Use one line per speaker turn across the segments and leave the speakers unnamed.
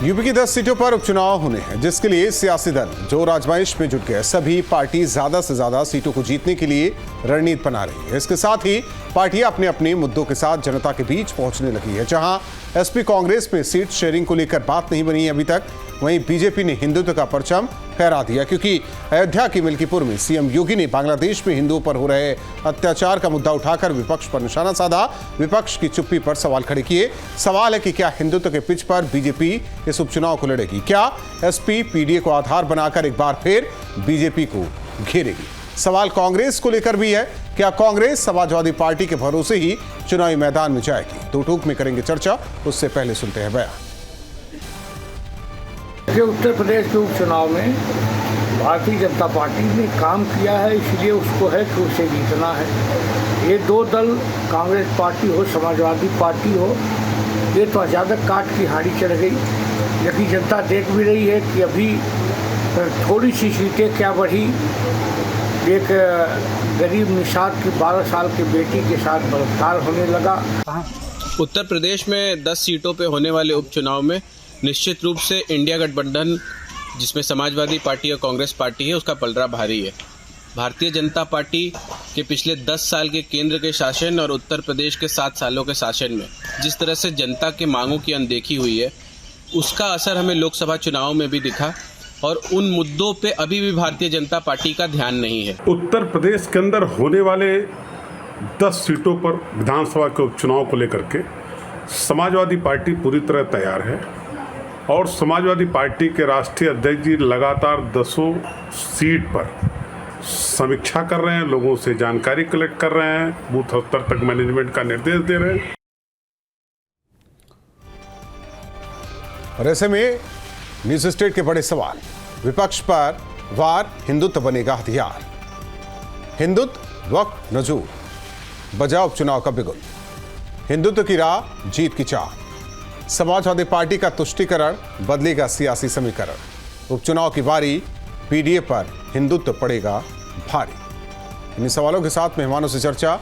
UP की 10 सीटों पर उपचुनाव होने हैं, जिसके लिए सियासी दल जोर आजमाइश में जुट गए। सभी पार्टी ज्यादा से ज्यादा सीटों को जीतने के लिए रणनीति बना रही है। इसके साथ ही पार्टियां अपने अपने मुद्दों के साथ जनता के बीच पहुंचने लगी है। जहां एसपी कांग्रेस में सीट शेयरिंग को लेकर बात नहीं बनी अभी तक, वहीं बीजेपी ने हिंदुत्व का परचम फहरा दिया, क्योंकि अयोध्या की मिल्कीपुर में सीएम योगी ने बांग्लादेश में हिंदुओं पर हो रहे अत्याचार का मुद्दा उठाकर विपक्ष पर निशाना साधा। विपक्ष की चुप्पी पर सवाल खड़े किए। सवाल है कि क्या हिंदुत्व के पिच पर बीजेपी इस उपचुनाव को लड़ेगी? क्या एसपी पीडीए को आधार बनाकर एक बार फिर बीजेपी को घेरेगी? सवाल कांग्रेस को लेकर भी है। क्या कांग्रेस समाजवादी पार्टी के भरोसे ही चुनावी मैदान में जाएगी? दो टूक में करेंगे चर्चा, उससे पहले सुनते हैं बयान।
उत्तर प्रदेश के उपचुनाव में भारतीय जनता पार्टी ने काम किया है, इसलिए उसको है कि उसे जीतना है। ये दो दल, कांग्रेस पार्टी हो, समाजवादी पार्टी हो, ये तो अचानक काट की हाड़ी चढ़ गई। लेकिन जनता देख भी रही है कि अभी थोड़ी सी सीटें क्या बढ़ी। एक गरीब निषाद की 12 साल की बेटी के साथ बलात्कार होने लगा।
उत्तर प्रदेश में 10 सीटों पे होने वाले उपचुनाव में निश्चित रूप से इंडिया गठबंधन, जिसमें समाजवादी पार्टी और कांग्रेस पार्टी है, उसका पलड़ा भारी है। भारतीय जनता पार्टी के पिछले 10 साल के केंद्र के शासन और उत्तर प्रदेश के 7 सालों के शासन में जिस तरह से जनता की मांगों की अनदेखी हुई है, उसका असर हमें लोकसभा चुनाव में भी दिखा और उन मुद्दों पे अभी भी भारतीय जनता पार्टी का ध्यान नहीं है।
उत्तर प्रदेश के अंदर होने वाले 10 सीटों पर विधानसभा के उपचुनाव को लेकर के समाजवादी पार्टी पूरी तरह तैयार है और समाजवादी पार्टी के राष्ट्रीय अध्यक्ष जी लगातार 10 सीट पर समीक्षा कर रहे हैं, लोगों से जानकारी कलेक्ट कर रहे हैं, बूथ स्तर तक मैनेजमेंट का निर्देश दे रहे हैं।
और ऐसे में न्यूज स्टेट के बड़े सवाल, विपक्ष पर वार, हिंदुत्व बनेगा हथियार। हिंदुत्व वक्त नजूर, बजा उपचुनाव का बिगुल। हिंदुत्व की राह, जीत की चाह। समाजवादी पार्टी का तुष्टीकरण बदलेगा सियासी समीकरण। उपचुनाव की बारी, पीडीए पर हिंदुत्व पड़ेगा भारी। इन सवालों के साथ मेहमानों से चर्चा।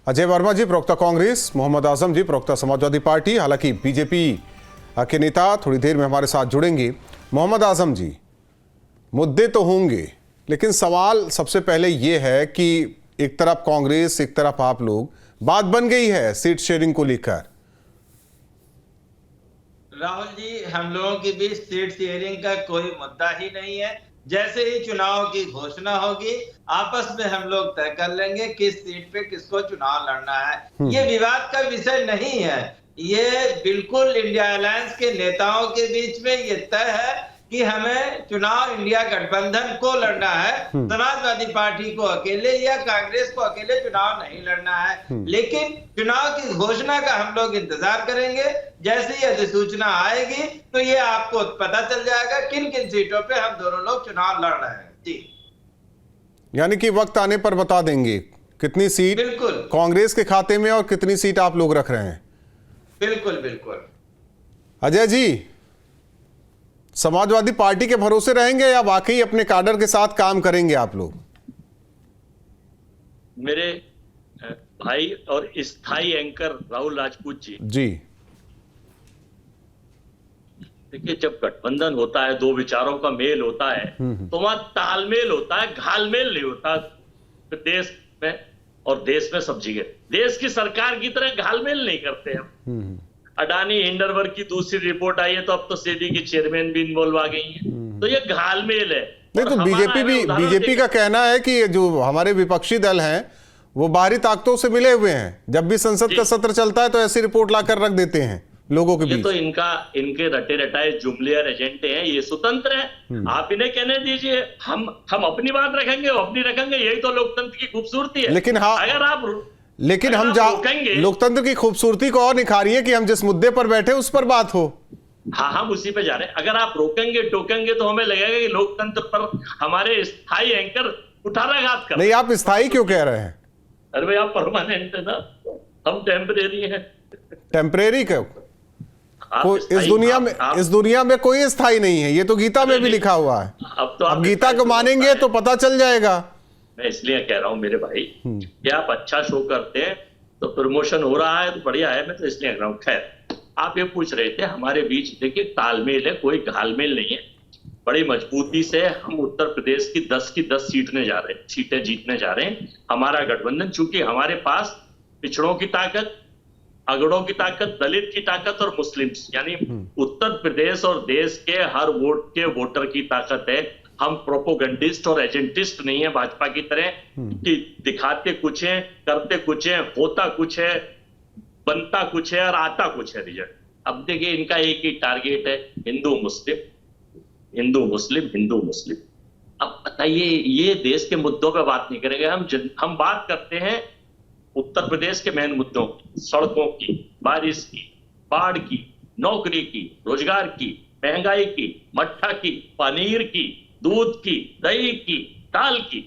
अजय वर्मा जी, प्रवक्ता कांग्रेस, मोहम्मद आजम जी, प्रवक्ता समाजवादी पार्टी। हालांकि बीजेपी के नेता थोड़ी देर में हमारे साथ जुड़ेंगे। मोहम्मद आजम जी, मुद्दे तो होंगे, लेकिन सवाल सबसे पहले यह है कि एक तरफ कांग्रेस, एक तरफ आप लोग, बात बन गई है सीट शेयरिंग को लेकर।
राहुल जी, हम लोगों के बीच सीट शेयरिंग का कोई मुद्दा ही नहीं है। जैसे ही चुनाव की घोषणा होगी, आपस में हम लोग तय कर लेंगे किस सीट पे किसको चुनाव लड़ना है। ये विवाद का विषय नहीं है। ये बिल्कुल इंडिया अलायंस के नेताओं के बीच में ये तय है कि हमें चुनाव इंडिया गठबंधन को लड़ना है। समाजवादी पार्टी को अकेले या कांग्रेस को अकेले चुनाव नहीं लड़ना है। लेकिन चुनाव की घोषणा का हम लोग इंतजार करेंगे। जैसे ही अधिसूचना आएगी तो ये आपको पता चल जाएगा किन किन सीटों पे हम दोनों लोग चुनाव लड़ रहे हैं। जी,
यानी कि वक्त आने पर बता देंगे कितनी सीट
बिल्कुल
कांग्रेस के खाते में और कितनी सीट आप लोग रख रहे हैं।
बिल्कुल बिल्कुल।
अजय जी, समाजवादी पार्टी के भरोसे रहेंगे या वाकई अपने काडर के साथ काम करेंगे आप लोग?
मेरे भाई और स्थायी एंकर राहुल राजपूत जी, देखिए, जब गठबंधन होता है, दो विचारों का मेल होता है, तो वहां तालमेल होता है, घालमेल नहीं होता। देश में और देश में सब जगह देश की सरकार की तरह घालमेल नहीं करते हम। अडानी हिंडरबर्ग की दूसरी रिपोर्ट आई है तो अब तो सेबी की चेयरमैन भी इन्वॉल्व आ गई हैं। तो ये घालमेल है।
नहीं तो बीजेपी का कहना है कि जो हमारे विपक्षी दल हैं वो बाहरी ताकतों से मिले हुए हैं। जब भी संसद का सत्र चलता है तो ऐसी रिपोर्ट लाकर रख देते हैं लोगों के बीच।
तो इनके रटे रटाए जुमले और एजेंटे हैं, ये स्वतंत्र है। आप इन्हें कहने दीजिए, हम अपनी बात रखेंगे, वो अपनी रखेंगे। यही तो लोकतंत्र की खूबसूरती है।
लेकिन हाँ,
अगर
हम लोकतंत्र की खूबसूरती को और निखारिए कि हम जिस मुद्दे पर बैठे उस पर बात हो।
हाँ, हम उसी पे जा रहे हैं। अगर आप रोकेंगे टोकेंगे तो हमें लगेगा कि लोकतंत्र पर हमारे स्थायी एंकर कुठाराघात कर।
नहीं, आप स्थायी क्यों कह रहे हैं?
अरे भाई, आप परमानेंट है ना, हम टेम्परेरी हैं।
टेम्परेरी क्यों? इस दुनिया में कोई स्थायी नहीं है, ये तो गीता में भी लिखा हुआ है। अब गीता को मानेंगे तो पता चल जाएगा।
मैं इसलिए कह रहा हूं मेरे भाई कि आप अच्छा शो करते हैं तो प्रमोशन हो रहा है तो बढ़िया है। मैं तो इसलिए कह रहा हूं। खैर, आप ये पूछ रहे थे हमारे बीच, देखिए तालमेल है, कोई घालमेल नहीं है। बड़ी मजबूती से हम उत्तर प्रदेश की 10 सीटें जीतने जा रहे हैं। हमारा गठबंधन, चूंकि हमारे पास पिछड़ों की ताकत, अगड़ों की ताकत, दलित की ताकत और मुस्लिम्स, यानी उत्तर प्रदेश और देश के हर वोटर की ताकत है। हम प्रोपोगंडिस्ट और एजेंटिस्ट नहीं है भाजपा की तरह कि दिखाते कुछ है, करते कुछ है, होता कुछ है, बनता कुछ है और आता कुछ है रिजल्ट। अब देखिए इनका एक ही टारगेट है, हिंदू मुस्लिम, हिंदू मुस्लिम, हिंदू मुस्लिम। अब बताइए, ये देश के मुद्दों पे बात नहीं करेंगे हम बात करते हैं उत्तर प्रदेश के मेन मुद्दों की, सड़कों की, बारिश की, बाढ़ की, नौकरी की, रोजगार की, महंगाई की, मट्ठा की, पनीर की, दूध की, दही की, दाल की।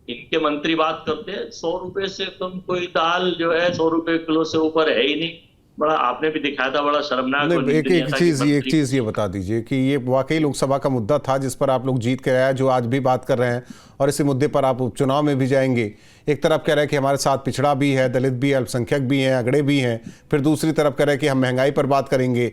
इनके मंत्री बात करते हैं 100 रुपए से कम कोई दाल जो है 100 रुपए किलो से ऊपर है ही नहीं। बड़ा आपने भी दिखाया था, बड़ा शर्मनाक।
एक चीज ये बता दीजिए कि ये वाकई लोकसभा का मुद्दा था जिस पर आप लोग जीत के आया, जो आज भी बात कर रहे हैं, और इसी मुद्दे पर आप उपचुनाव में भी जाएंगे। एक तरफ कह रहे हैं कि हमारे साथ पिछड़ा भी है, दलित भी है, अल्पसंख्यक भी हैं, अगड़े भी हैं, फिर दूसरी तरफ कह रहे हैं कि हम महंगाई पर बात करेंगे,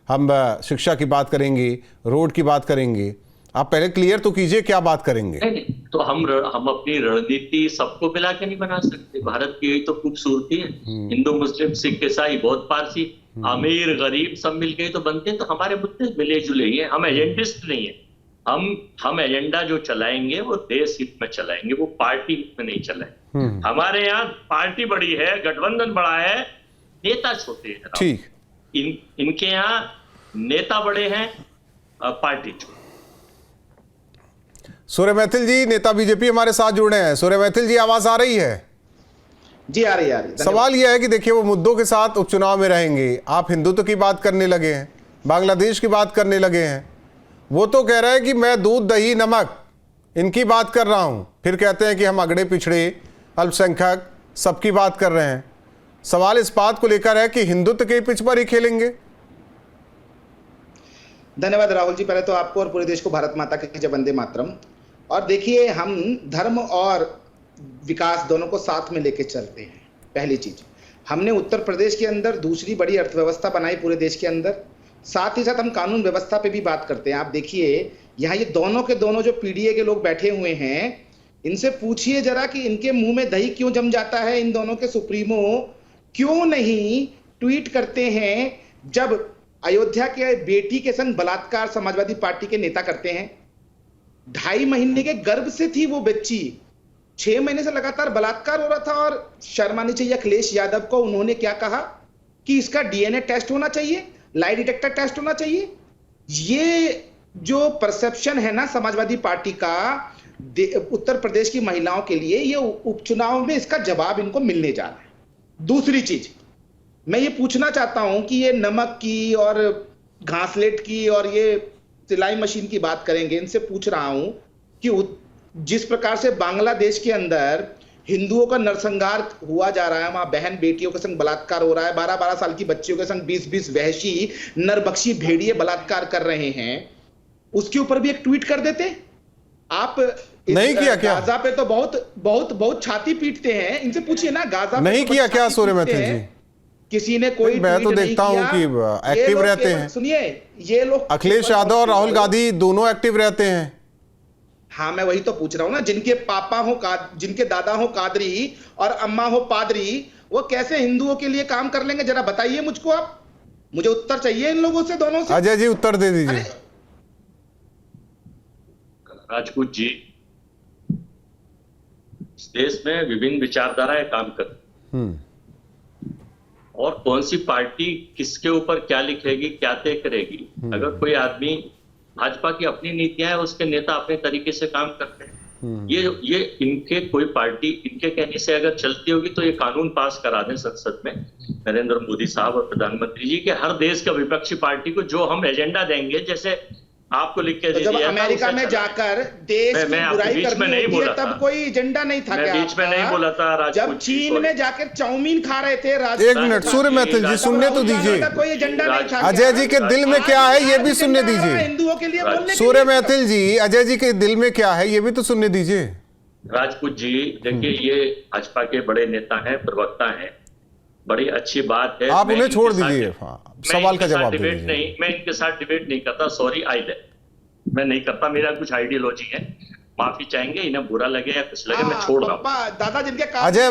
हम शिक्षा की बात करेंगे, रोड की बात करेंगे। आप पहले क्लियर तो कीजिए क्या बात करेंगे।
नहीं, तो हम अपनी रणनीति सबको मिला के नहीं बना सकते। भारत की यही तो खूबसूरती है, हिंदू मुस्लिम सिख ईसाई बौद्ध पारसी, अमीर गरीब सब मिलके ही तो बनते हैं। तो हमारे मुद्दे मिले जुले ही हैं, हम एजेंडिस्ट नहीं है। हम एजेंडा जो चलाएंगे वो देश हित में चलाएंगे, वो पार्टी हित में नहीं चलाएंगे। हमारे यहाँ पार्टी बड़ी है, गठबंधन बड़ा है, नेता छोटे हैं।
ठीक,
इनके यहाँ नेता बड़े हैं, पार्टी छोटी।
सूर्य मैथिल जी, नेता बीजेपी हमारे साथ जुड़े हैं। सूर्य मैथिल जी, आवाज आ रही है?
जी आ रही है।
सवाल यह है कि देखिए वो मुद्दों के साथ उपचुनाव में रहेंगे, आप हिंदुत्व की बात करने लगे हैं, बांग्लादेश की बात करने लगे हैं, वो तो कह रहा है कि मैं दूध दही नमक इनकी बात कर रहा हूं, फिर कहते हैं कि हम अगड़े पिछड़े अल्पसंख्यक सबकी बात कर रहे हैं। सवाल इस बात को लेकर है कि हिंदुत्व के पिच पर ही खेलेंगे।
धन्यवाद राहुल जी, पहले तो आपको और पूरे देश को भारत माता की जय, वंदे मातरम। और देखिए, हम धर्म और विकास दोनों को साथ में लेके चलते हैं। पहली चीज, हमने उत्तर प्रदेश के अंदर दूसरी बड़ी अर्थव्यवस्था बनाई पूरे देश के अंदर, साथ ही साथ हम कानून व्यवस्था पे भी बात करते हैं। आप देखिए यहाँ ये दोनों के दोनों जो पीडीए के लोग बैठे हुए हैं, इनसे पूछिए जरा कि इनके मुंह में दही क्यों जम जाता है। इन दोनों के सुप्रीमो क्यों नहीं ट्वीट करते हैं जब अयोध्या के बेटी के संग बलात्कार समाजवादी पार्टी के नेता करते हैं। 2.5 महीने के गर्भ से थी वो बच्ची, 6 महीने से लगातार बलात्कार हो रहा था। और शर्मा नहीं चाहिए अखिलेश यादव को, उन्होंने क्या कहा कि इसका डीएनए टेस्ट होना चाहिए, लाई डिटेक्टर टेस्ट होना चाहिए। ये जो परसेप्शन है ना समाजवादी पार्टी का उत्तर प्रदेश की महिलाओं के लिए, ये उपचुनाव में इसका जवाब इनको मिलने जा रहा है। दूसरी चीज मैं ये पूछना चाहता हूं कि ये नमक की और घासलेट की और ये सिलाई मशीन की बात करेंगे, इनसे पूछ रहा हूं कि जिस प्रकार से बांग्लादेश के अंदर हिंदुओं का नरसंहार हुआ जा रहा है, वहां बहन बेटियों के संग बलात्कार हो रहा है, 12-12 साल की बच्चियों के संग 20-20 वहशी नरबख्शी भेड़िए बलात्कार कर रहे हैं, उसके ऊपर भी एक ट्वीट कर देते आप।
नहीं किया क्या?
गाजा पे तो बहुत छाती पीटते हैं, इनसे पूछिए ना, गाजा
नहीं किया क्या सूर्य मैथिल जी?
किसी ने कोई
मैं तो देखता हूं कि एक्टिव रहते हैं।
सुनिए, ये लोग
अखिलेश यादव और राहुल गांधी दोनों एक्टिव रहते हैं।
हाँ, मैं वही तो पूछ रहा हूं ना, जिनके पापा हो जिनके दादा हो कादरी और अम्मा हो पादरी, वो कैसे हिंदुओं के लिए काम कर लेंगे? जरा बताइए मुझको आप, मुझे उत्तर चाहिए इन लोगों से, दोनों से।
अजय जी उत्तर दे दीजिए।
राजपूत जी, इस देश में विभिन्न विचारधाराएं काम करती, और कौन सी पार्टी किसके ऊपर क्या लिखेगी, क्या तय करेगी। अगर कोई आदमी, भाजपा की अपनी नीतियां है, उसके नेता अपने तरीके से काम करते हैं। ये इनके कोई पार्टी इनके कहने से अगर चलती होगी तो ये कानून पास करा दें संसद में नरेंद्र मोदी साहब और प्रधानमंत्री जी के, हर देश का विपक्षी पार्टी को जो हम एजेंडा देंगे, जैसे आपको लिख के दे दिया था,
अमेरिका में जाकर देश की बुराई करनी होती है, तब कोई एजेंडा नहीं था।
मैं बीच में नहीं बोला था।
जब चीन में जाकर चाउमीन खा रहे थे,
एक मिनट सूर्य मैथिल जी, सुनने तो दीजिए।
कोई एजेंडा नहीं था।
अजय जी के दिल में क्या है ये भी सुनने दीजिए।
हिंदुओं के लिए बोलने।
सूर्य मैथिल जी, अजय जी के दिल में क्या है ये भी तो सुनने दीजिए।
राजपूत जी, देखिए ये भाजपा के बड़े नेता हैं, प्रवक्ता हैं, बड़ी अच्छी बात है।
आप उन्हें छोड़ दीजिए, सवाल का जवाब
डिबेट
दीजिए।
नहीं, मैं इनके साथ डिबेट नहीं करता, सॉरी मैं नहीं करता, मेरा कुछ आइडियोलॉजी है, माफी चाहेंगे, इन्हें बुरा लगे या कुछ लगे, मैं छोड़ रहा हूँ।
दादा जिनके
अजय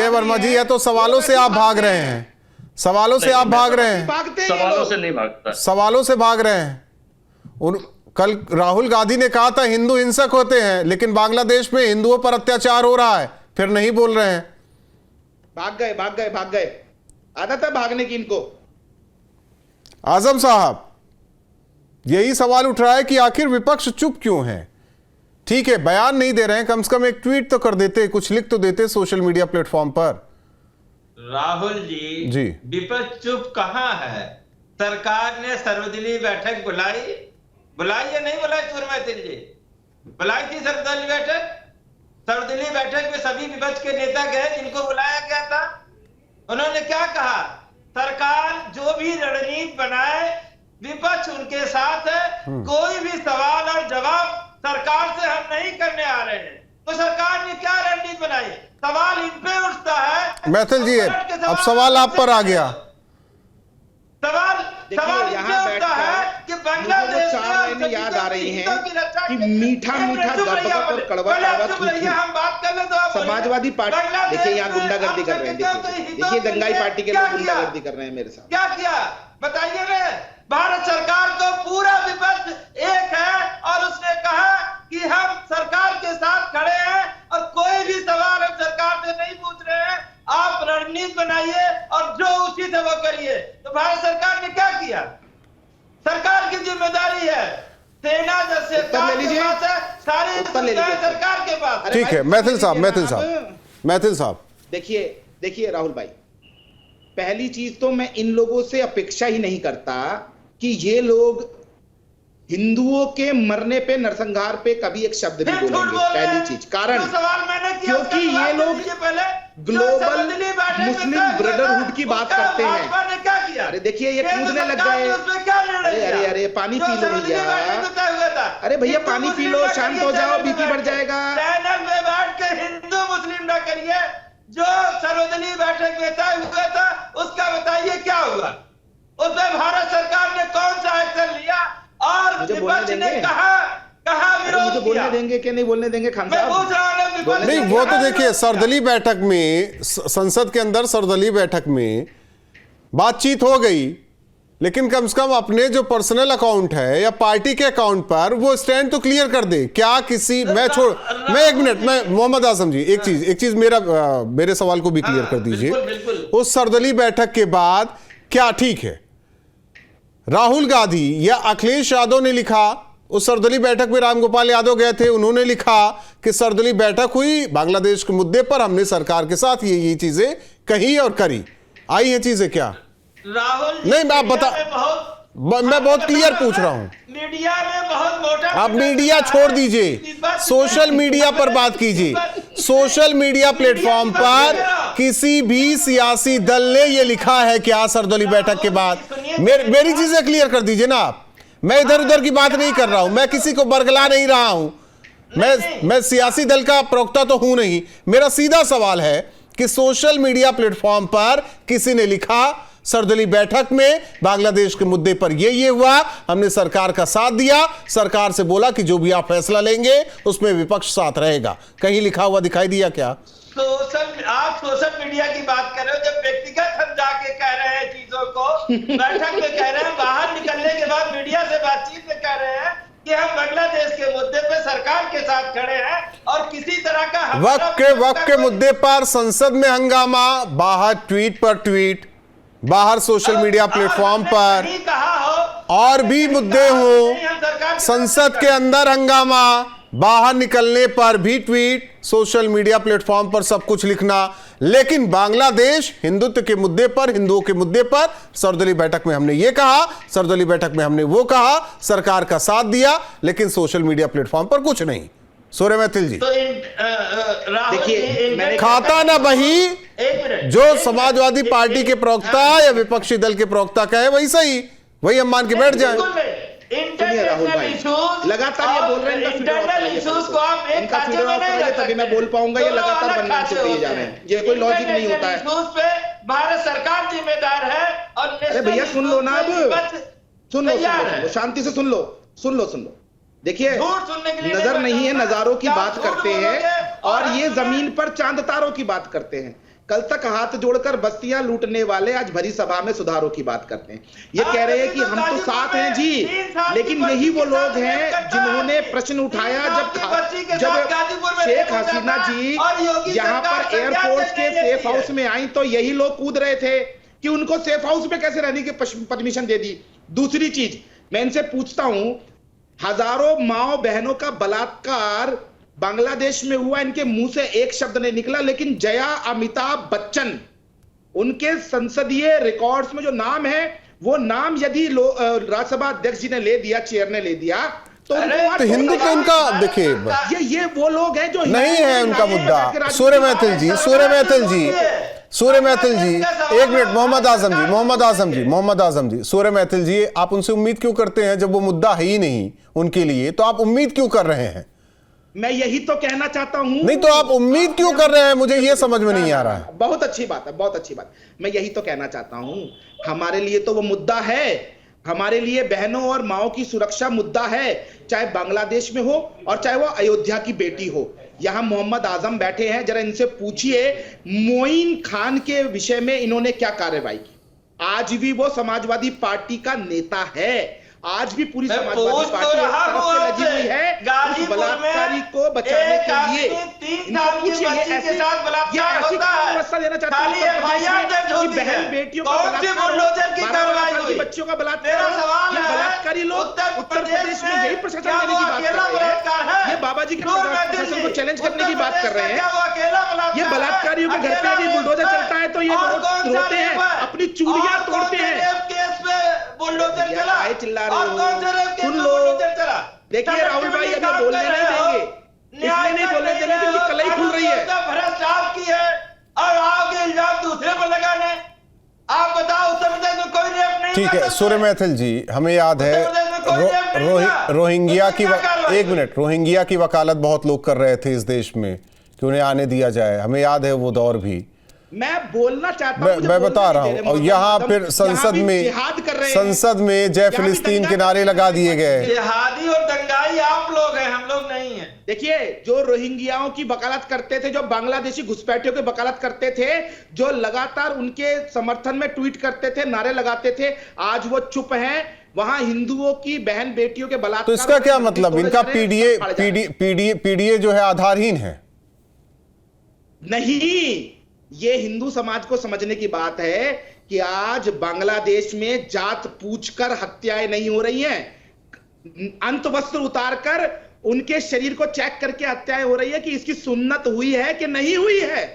वर्मा जी, या तो सवालों से आप भाग रहे हैं, सवालों से आप भाग रहे हैं,
सवालों से नहीं भागता,
सवालों से भाग रहे हैं। कल राहुल गांधी ने कहा था हिंदू हिंसक होते हैं, लेकिन बांग्लादेश में हिंदुओं पर अत्याचार हो रहा है, फिर नहीं बोल रहे हैं।
भाग गए आदत है भागने की इनको।
आजम साहब, यही सवाल उठ रहा है कि आखिर विपक्ष चुप क्यों है? ठीक है, बयान नहीं दे रहे हैं, कम से कम एक ट्वीट तो कर देते, कुछ लिख तो देते सोशल मीडिया प्लेटफॉर्म पर।
राहुल जी विपक्ष चुप कहां है? सरकार ने सर्वदलीय बैठक बुलाई या नहीं बुलाई? सुरमैतिल जी बुलाई थी सर्वदलीय बैठक। सर्वदलीय बैठक में सभी विपक्ष के नेता गए जिनको बुलाया गया था। उन्होंने क्या कहा? सरकार जो भी रणनीति बनाए विपक्ष उनके साथ है, कोई भी सवाल और जवाब सरकार से हम नहीं करने आ रहे हैं। तो सरकार ने क्या रणनीति बनाई? सवाल इन पे उठता है।
मैथिल जी, अब सवाल आप पर आ गया।
सवाल यहाँ उठता है कि बांग्लादेश
4 महीने याद आ रही हैं कि मीठा गपगप और कड़वा
हम बात कर ले तो
समाजवादी पार्टी, देखिए यहाँ गुंडागर्दी कर रहे हैं, देखिए दंगाई पार्टी के लोग गुंडागर्दी कर रहे हैं मेरे साथ।
क्या किया बताइए ना। भारत सरकार को पूरा विपक्ष एक है और उसने कहा कि हम सरकार के साथ खड़े हैं और कोई भी सवाल हम सरकार से नहीं पूछ रहे हैं, आप रणनीति बनाइए और जो उचित है वो करिए। तो भारत सरकार ने क्या किया? सरकार की जिम्मेदारी है, सेना जैसे सारी सरकार के पास।
ठीक है मैथिल साहब
देखिए राहुल भाई, पहली चीज तो मैं इन लोगों से अपेक्षा ही नहीं करता कि ये लोग हिंदुओं के मरने पे, नरसंहार पे कभी एक शब्द नहीं बोलेंगे। पहली चीज कारण क्योंकि ये लोग ग्लोबल मुस्लिम ब्रदरहुड की बात करते हैं। अरे देखिए ये कूदने लग गए। अरे पानी पी लो भैया, अरे भैया पानी पी लो, शांत हो जाओ, बीपी बढ़ जाएगा।
चैनल में बैठ के हिंदू मुस्लिम ना करिए। जो सर्वदलीय बैठक में तय हुआ था उसका बताइए क्या हुआ? उसमें भारत सरकार ने कौन सा एक्शन लिया और विपक्ष ने कहा
मुझे बोलने देंगे कि नहीं बोलने देंगे? खान साहब
नहीं, वो तो देखिए सर्वदलीय बैठक में, संसद के अंदर सर्वदलीय बैठक में बातचीत हो गई, लेकिन कम से कम अपने जो पर्सनल अकाउंट है या पार्टी के अकाउंट पर वो स्टैंड तो क्लियर कर दे। क्या किसी मैं एक मिनट, मैं मोहम्मद आजम जी एक चीज मेरे सवाल को भी क्लियर कर दीजिए। उस सर्वदलीय बैठक के बाद क्या ठीक है, राहुल गांधी या अखिलेश यादव ने लिखा, उस सर्वदलीय बैठक में रामगोपाल यादव गए थे, उन्होंने लिखा कि सर्वदलीय बैठक हुई, बांग्लादेश के मुद्दे पर हमने सरकार के साथ ये चीजें कही और करी, आई हैं चीजें क्या?
राहुल
नहीं, मैं आप बता, मैं बहुत क्लियर पूछ रहा हूं।
मीडिया में बहुत मोटा,
आप मीडिया छोड़ दीजिए, सोशल मीडिया पर बात कीजिए। सोशल मीडिया प्लेटफॉर्म पर किसी भी सियासी दल ने यह लिखा है क्या सर्वदलीय बैठक के बाद? मेरी चीजें क्लियर कर दीजिए ना आप। मैं इधर उधर की बात नहीं कर रहा हूं, मैं किसी को बरगला नहीं रहा हूं, मैं सियासी दल का प्रवक्ता तो हूं नहीं। मेरा सीधा सवाल है कि सोशल मीडिया प्लेटफॉर्म पर किसी ने लिखा सर्वदलीय बैठक में बांग्लादेश के मुद्दे पर ये हुआ, हमने सरकार का साथ दिया, सरकार से बोला कि जो भी आप फैसला लेंगे उसमें विपक्ष साथ रहेगा, कहीं लिखा हुआ दिखाई दिया क्या?
आप सोशल मीडिया की बात कर रहे हो, जब व्यक्तिगत हम जाके कह रहे हैं चीजों को, बैठक में कह रहे हैं, बाहर निकलने के बाद मीडिया से बातचीत में कह रहे हैं कि हम बांग्लादेश के मुद्दे पे सरकार के साथ खड़े हैं और किसी तरह का
वक्त के मुद्दे पर संसद में हंगामा, बाहर ट्वीट पर ट्वीट, बाहर सोशल मीडिया प्लेटफॉर्म पर और भी मुद्दे हो, संसद के अंदर हंगामा, बाहर निकलने पर भी ट्वीट, सोशल मीडिया प्लेटफॉर्म पर सब कुछ लिखना, लेकिन बांग्लादेश हिंदुत्व के मुद्दे पर, हिंदुओं के मुद्दे पर सर्वदलीय बैठक में हमने ये कहा, सर्वदलीय बैठक में हमने वो कहा, सरकार का साथ दिया, लेकिन सोशल मीडिया प्लेटफॉर्म पर कुछ नहीं। सूर्य मैथिल जी,
तो
देखिए
खाता ना बही, जो समाजवादी पार्टी के प्रवक्ता या विपक्षी दल के प्रवक्ता कहे वही सही, वही हम मान के बैठ जाए।
राहुल भाई लगातार ये बोल रहे हैं, इनका फीडर ऑफ करेंगे तभी मैं बोल पाऊंगा। ये लगातार बनने छुट्टी जा रहे हैं, ये कोई लॉजिक नहीं होता है।
भारत सरकार जिम्मेदार है और
अरे भैया सुन लो ना, अब सुन लो, शांति से सुन लो। देखिए, नजर नहीं है, नजारों की बात करते हैं और ये जमीन पर चांद तारों की बात करते हैं। कल तक हाथ जोड़कर बस्तियां लूटने वाले आज भरी सभा में सुधारों की बात करते हैं। ये कह रहे हैं कि हम तो साथ हैं जी, लेकिन यही वो लोग हैं जिन्होंने प्रश्न उठाया जब शेख हसीना जी यहाँ पर एयरफोर्स के सेफ हाउस में आई तो यही लोग कूद रहे थे कि उनको सेफ हाउस में कैसे रहने की परमिशन दे दी। दूसरी चीज मैं इनसे पूछता हूं, हजारों माओ बहनों का बलात्कार बांग्लादेश में हुआ, इनके मुंह से एक शब्द नहीं निकला, लेकिन जया अमिताभ बच्चन, उनके संसदीय रिकॉर्ड्स में जो नाम है वो नाम यदि राज्यसभा अध्यक्ष जी ने ले दिया, चेयर ने ले दिया, तो
हिंदी का इनका देखिए,
ये वो लोग हैं जो
नहीं है उनका मुद्दा। सूर्य मैथिल जी, एक मिनट, मोहम्मद आजम जी, सूर्य मैथिल जी, आप उनसे उम्मीद क्यों करते हैं जब वो मुद्दा है ही नहीं उनके लिए, तो आप उम्मीद क्यों कर रहे हैं?
मैं यही तो कहना चाहता हूं।
नहीं तो आप उम्मीद क्यों कर रहे हैं, मुझे ये समझ में नहीं आ रहा है।
बहुत अच्छी बात। मैं यही तो कहना चाहता हूं, हमारे लिए तो वो मुद्दा है, हमारे लिए बहनों और माओ की सुरक्षा मुद्दा है, चाहे बांग्लादेश में हो और चाहे वो अयोध्या की बेटी हो। यहां मोहम्मद आजम बैठे हैं, जरा इनसे पूछिए मोइन खान के विषय में इन्होंने क्या कार्रवाई की। आज भी वो समाजवादी पार्टी का नेता है, आज भी पूरी समाजवादी पार्टी एक तरफ से लगी हुई है उस बलात्कारी को बचाने के लिए। व्यवस्था देना चाहता हूं कि बहन बेटियों का बच्चों का बलात्कारी लोग उत्तर प्रदेश में यही प्रशासन देने की बात कर रहे हैं, ये बाबा जी के प्रशासन को चैलेंज करने की बात कर रहे हैं। ये बलात्कारियों के घर पे यदि बुलडोजर चलता है तो ये रोते हैं, अपनी चूड़ियां तोड़ते हैं। चिल्ला रहे हो, सुन लो। देखिए राहुल भाई अभी बोलने नहीं देंगे, इसलिए नहीं बोलने देंगे क्योंकि कलई खुल रही है।
भ्रष्ट आपकी है और आओगे इल्जाम दूसरे पर लगाने। आप बताओ उत्तर प्रदेश में कोई रेप नहीं।
ठीक है सूर्य मैथिल जी, हमें याद है रोहिंग्या की एक मिनट, रोहिंग्या की वकालत बहुत लोग कर रहे थे इस देश में कि उन्हें आने दिया जाए, हमें याद है वो दौर भी।
मैं बोलना चाहता हूं,
मैं बता रहा हूं, और यहाँ फिर संसद में जय फिलिस्तीन के नारे लगा दिए गए।
जिहादी और दंगाई आप लोग हैं, हम लोग नहीं हैं।
देखिए, जो रोहिंग्याओं की वकालत करते थे, जो बांग्लादेशी घुसपैठियों की वकालत करते थे, जो लगातार उनके समर्थन में ट्वीट करते थे, नारे लगाते थे, आज वो चुप हैं। वहां हिंदुओं की बहन बेटियों के बलात्कार,
तो इसका क्या मतलब? इनका पीडीए जो है आधारहीन है?
नहीं, ये हिंदू समाज को समझने की बात है कि आज बांग्लादेश में जात पूछकर हत्याएं नहीं हो रही हैं, अंतवस्त्र उतारकर उनके शरीर को चेक करके हत्याएं हो रही है कि इसकी सुन्नत हुई है कि नहीं हुई है।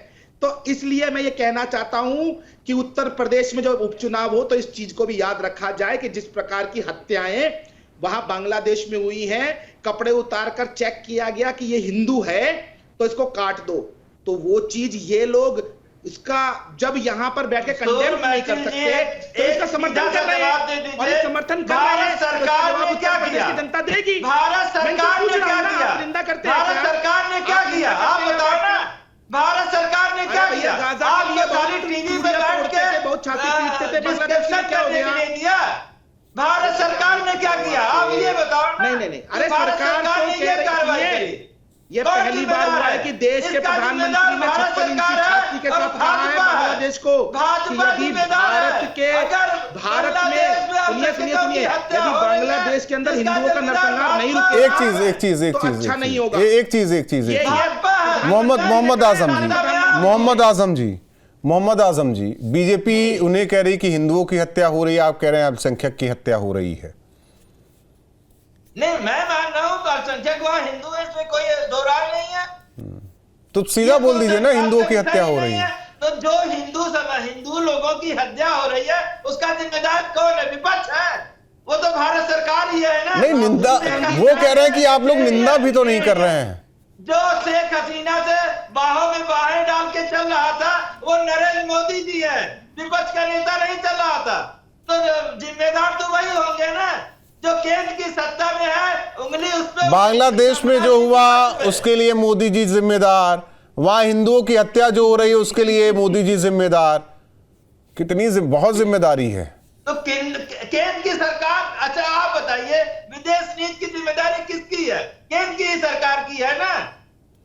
तो इसलिए मैं ये कहना चाहता हूं कि उत्तर प्रदेश में जो उपचुनाव हो तो इस चीज को भी याद रखा जाए कि जिस प्रकार की हत्याएं वहां बांग्लादेश में हुई हैं, कपड़े उतारकर चेक किया गया कि ये हिंदू है तो इसको काट दो, तो वो चीज ये लोग इसका जब यहां पर बैठ के कंडेम नहीं कर सकते तो इसका समर्थन कर रहे हैं, और ये समर्थन कर रहे हैं।
सरकार ने क्या किया?
जनता देगी।
भारत सरकार ने क्या किया?
निंदा करते हैं।
भारत सरकार ने क्या किया? आप बताओ ना, भारत सरकार ने क्या किया? आप ये खाली टीवी पे बैठ के
बहुत छाती पीटते थे,
डिस्कशन करने के लिए दिया। भारत सरकार ने क्या किया? आप ये बताओ ना।
नहीं, अरे सरकार ने ये कार्रवाई करी। ये पहली बार हुआ है कि देश के प्रधानमंत्री ने 56 इंची छाती के साथ कहा है बांग्लादेश को कि यदि भारत में सुनिए यदि बांग्लादेश के अंदर हिंदुओं का नरसंहार नहीं रुके,
एक चीज
अच्छा नहीं होगा।
एक चीज मोहम्मद आजम जी, बीजेपी उन्हें कह रही कि हिंदुओं की हत्या हो रही है, आप कह रहे हैं अल्पसंख्यक की हत्या हो रही है।
नहीं, मैं मान रहा हूं अल्पसंख्यक वहां हिंदू है, इसमें कोई दो राय नहीं है।
तो सीधा बोल दीजिए ना हिंदुओं की हत्या हो रही है।
तो जो हिंदू लोगों की हत्या हो रही है उसका जिम्मेदार कौन है? विपक्ष है, वो तो भारत सरकार ही है ना।
नहीं, निंदा वो कह रहे हैं कि आप लोग निंदा भी तो नहीं कर रहे हैं।
जो शेख हसीना से बाहों में बाहें डाल के चल रहा था वो नरेंद्र मोदी जी है, विपक्ष का नेता नहीं चल रहा था। तो जिम्मेदार तो वही होंगे ना जो केंद्र की सत्ता में है, उंगली उस पर।
बांग्लादेश में जो हुआ उसके लिए मोदी जी जिम्मेदार, वहां हिंदुओं की हत्या जो हो रही है उसके लिए मोदी जी जिम्मेदार। बहुत जिम्मेदारी है।
तो केंद्र की सरकार, अच्छा आप बताइए, विदेश नीति की जिम्मेदारी किसकी है? केंद्र की सरकार की है ना,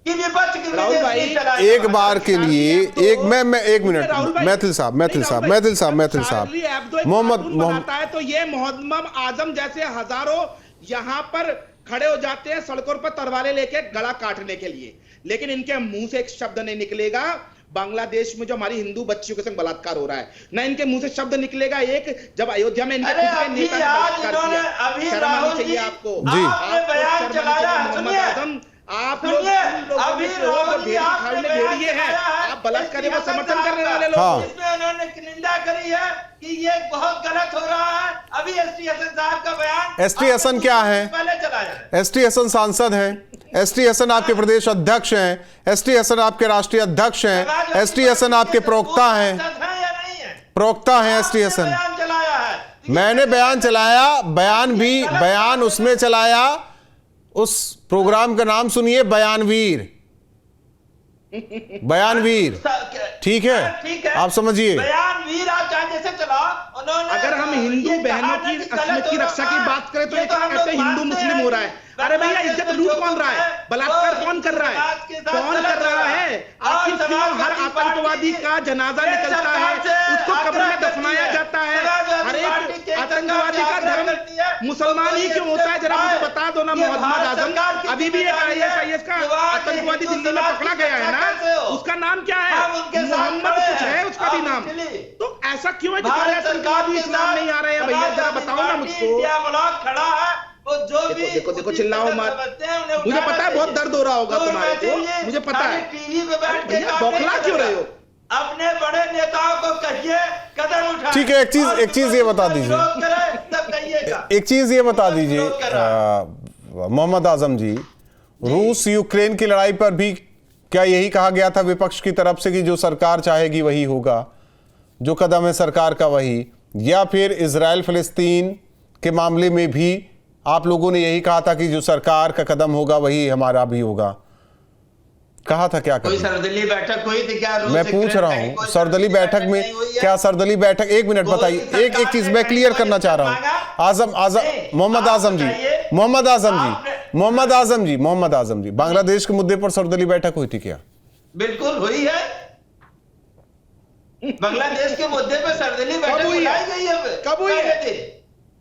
कि विपक्ष की विदेश नीति चलाए।
एक बार के लिए एक मिनट, मैथिल साहब, मोहम्मद
है तो ये मोहम्मद आजम जैसे हजारों यहाँ पर खड़े हो जाते हैं सड़कों पर तलवारें लेके गला काटने के लिए, लेकिन इनके मुंह से एक शब्द नहीं निकलेगा बांग्लादेश में जो हमारी हिंदू बच्चियों के संग बलात्कार हो रहा है, ना इनके मुंह से शब्द निकलेगा एक जब अयोध्या में इनके
राहुल जी
आपको
आपने बयान चलाया,
आप लोग आप बलात्कारी को समर्थन करने वाले लोग,
इसमें उन्होंने निंदा करी है कि ये बहुत गलत हो रहा है। अभी एसटी हसन साहब का बयान,
एसटी हसन क्या है?
पहले चलाया है।
एसटी हसन सांसद हैं, एसटी हसन आपके प्रदेश अध्यक्ष हैं, एसटी हसन आपके राष्ट्रीय अध्यक्ष हैं, एसटी हसन आपके प्रवक्ता हैं, एसटी हसन। मैंने बयान चलाया, बयान उसमें चलाया, उस प्रोग्राम का नाम सुनिए, बयानवीर। ठीक है, आप समझिए।
बयानवीर आप चाहे जैसे चलाओ, उन्होंने
अगर हम हिंदू बहनों की अस्मिता की रक्षा की बात करें तो ये कहते हैं हिंदू मुस्लिम हो रहा है। अरे भैया, इज्जत लूट कौन रहा है? बलात्कार कौन कर रहा है? आखिर क्यों हर आतंकवादी का जनाजा निकलता है, उसको कब्र में दफनाया जाता है? हर एक आतंकवादी का धर्म मुसलमान ही क्यों होता है? जरा मुझे बता दो ना मोहम्मद आजम। अभी भी एक ISIS का आतंकवादी दिल्ली में पकड़ा गया है ना, उसका नाम क्या है? मोहम्मद कुछ है उसका भी नाम। तो ऐसा क्यों है कि आतंकवादी इस्लाम नहीं आ रहे हैं? भैया जरा बताओ ना मुझको।
खड़ा है जो भी
देखो चिल्लाओ मत, मुझे पता है बहुत दर्द हो रहा होगा तुम्हारे को, मुझे पता है।
टीवी पे बैठ के
बौखला क्यों रहे हो?
अपने बड़े नेताओं को कहिए कदम उठाएं।
ठीक है, एक चीज ये बता दीजिए, मोहम्मद आजम जी, रूस यूक्रेन की लड़ाई पर भी क्या यही कहा गया था विपक्ष की तरफ से कि जो सरकार चाहेगी वही होगा, जो कदम है सरकार का वही, या फिर इजराइल फिलिस्तीन के मामले में भी आप लोगों ने यही कहा था कि जो सरकार का कदम होगा वही हमारा भी होगा? कहा था क्या?
कोई सर्वदलीय बैठक हुई थी क्या?
मैं पूछ रहा हूं, सर्वदलीय बैठक में क्या सर्वदलीय बैठक? एक मिनट बताइए, एक चीज मैं क्लियर करना चाह रहा हूं। मोहम्मद आजम जी, बांग्लादेश के मुद्दे पर सर्वदलीय बैठक हुई थी क्या?
बिल्कुल हुई है। बांग्लादेश के मुद्दे पर सर्वदलीय बैठक बुलाई गई है।
कब हुई है?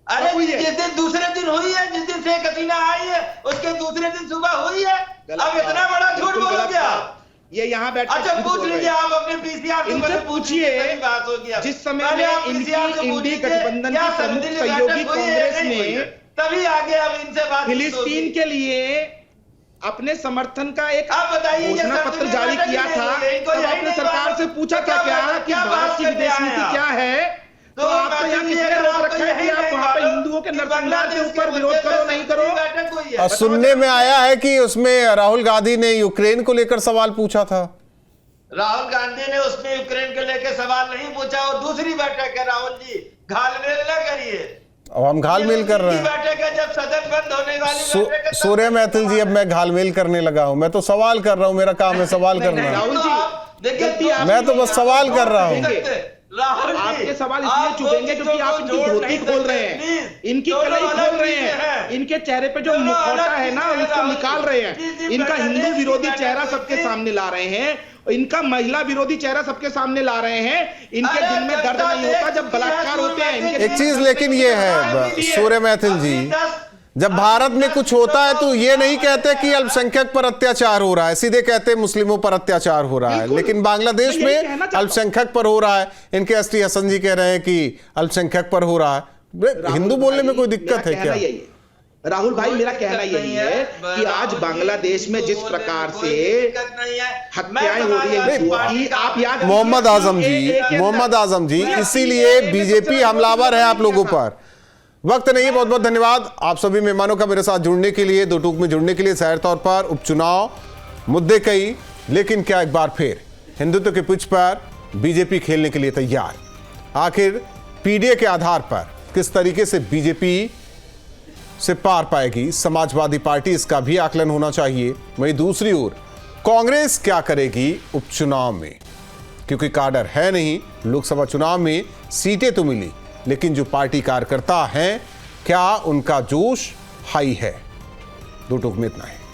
अरे जिस दिन दूसरे दिन हुई है, जिस दिन शेख हसीना आई है उसके दूसरे दिन सुबह हुई है। अब इतना बड़ा झूठ बोल गया
ये यहाँ बैठ।
अच्छा पूछ लीजिए आप अपने पीसीआर
इनसे पूछिए,
बात हो गया
जिस समय में इनकी गठबंधन की प्रमुख सहयोगी कांग्रेस ने
तभी आगे अब इनसे बात
फिलिस्तीन के लिए अपने समर्थन का एक
आप बताइए
घोषणा पत्र जारी किया था, तब आपने सरकार से पूछा था क्या कि भारत की विदेश नीति क्या है? तो आपको यहाँ किसने रोक रखा है कि आप वहाँ पे हिंदुओं के नरसंहार के ऊपर विरोध करो नहीं करो?
और सुनने में आया है कि उसमें राहुल गांधी ने यूक्रेन को लेकर सवाल पूछा था।
राहुल गांधी ने उसमें यूक्रेन को लेकर सवाल नहीं पूछा, और दूसरी बैठक है। राहुल जी घालमेल न करिए।
अब हम घालमेल कर रहे हैं।
बैठक है जब सदन बंद होने वाली
सूर्य मैथिल जी, अब मैं घालमेल करने लगा हूं। मैं तो सवाल कर रहा हूं, मेरा काम है सवाल करना।
राहुल जी
मैं तो बस सवाल कर रहा हूं।
आपके सवाल इसलिए चुभेंगे क्योंकि आप इनकी धोती खोल रहे हैं, इनकी कलाई खोल रहे हैं, इनके चेहरे पे जो मुखौटा है ना उसको निकाल रहे हैं, इनका हिंदू विरोधी चेहरा सबके सामने ला रहे हैं, इनका महिला विरोधी चेहरा सबके सामने ला रहे हैं। इनके दिल में दर्द नहीं होता जब बलात्कार होते हैं।
एक चीज लेकिन ये है सूर्य मैथिल जी, जब भारत में कुछ होता है तो ये नहीं कहते कि अल्पसंख्यक पर अत्याचार हो रहा है, सीधे कहते हैं मुस्लिमों पर अत्याचार हो रहा है। लेकिन बांग्लादेश में अल्पसंख्यक पर हो रहा है। इनके एसटी हसन जी कह रहे हैं कि अल्पसंख्यक पर हो रहा है। हिंदू बोलने में कोई दिक्कत है क्या?
राहुल भाई, मेरा कहना यही है कि आज बांग्लादेश में जिस प्रकार से हत्याएं हो रही है, आप याद
मोहम्मद आजम जी, इसीलिए बीजेपी हमलावर है आप लोगों पर। वक्त नहीं, बहुत बहुत धन्यवाद आप सभी मेहमानों का मेरे साथ जुड़ने के लिए, दो टूक में जुड़ने के लिए। जाहिर तौर पर उपचुनाव मुद्दे कई, लेकिन क्या एक बार फिर हिंदुत्व के पिच पर बीजेपी खेलने के लिए तैयार? आखिर पीडीए के आधार पर किस तरीके से बीजेपी से पार पाएगी समाजवादी पार्टी, इसका भी आकलन होना चाहिए। वहीं दूसरी ओर कांग्रेस क्या करेगी उपचुनाव में, क्योंकि काडर है नहीं। लोकसभा चुनाव में सीटें तो मिली, लेकिन जो पार्टी कार्यकर्ता हैं, क्या उनका जोश हाई है? 2 टूक में इतना है।